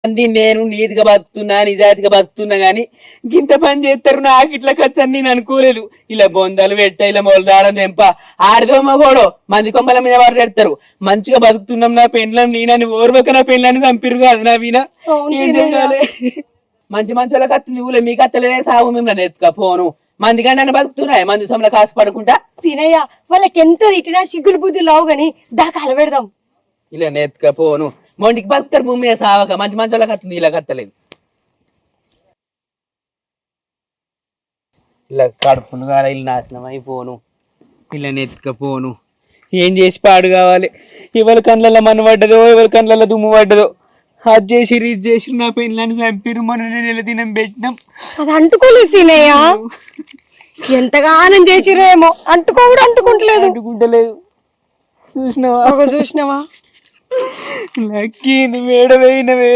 మంది నేను నీతిగా బతుకుతున్నా నిజాయితీగా బతుకుతున్నా గానీ గింత పని చేస్తారు నాకు ఇట్లా ఖర్చు అని నేను అనుకోలేదు. ఇలా బొందలు పెట్ట ఇలా మొలదాడం తెంప ఆడదో మగోడో మంది కొమ్మల మీద మాట్లాడతారు. మంచిగా బతుకుతున్నాం నా పెండ్లం నేనని ఓర్వక నా పెండ్లాన్ని చంపిరు కాదు నా వీణ. ఏం చేయాలి? మంచి మంచి వాళ్ళకి అత్తుంది ఊళ్ళో మీకు అత్తలేదే సాగు మిమ్మల్ని ఎత్తుక పోను మంది కంటే బతుకుతున్నాయి మంది సొమ్ముల కాసు పడుకుంటా. సీనయ్య వాళ్ళకి ఎంత తిట్టినా సిగ్గులు బుద్ధి లావు గాని దాకా అలవెడదాం. ఇలా నెత్తుక పోను మొండికి బతుకుతారు భూమి మీద సావక మంచి మంచి వాళ్ళకి అత్తుంది ఇలా కత్తలేదు. ఇలా కడుపును కాల ఇల్లు నాశనం అయిపోను ఇలా నెత్తుకపోను. ఏం చేసి పాడు కావాలి? ఎవరి కళ్ళల్లో మన పడ్డదో ఎవరి కళ్ళల్లో దుమ్ము పడ్డదో అది చేసి ఇది చేసి నా పెళ్ళని చంపిరు. మన నెల దినం పెట్టినాం అది అంటుకోలేదు సీనయ్య. ఎంతగానం చేసిరేమో అంటుకుంటలేదు. అంటుకుంటలేదు. చూసినావా చూసినావా లక్కీ నువ్వు ఏడవైనవే.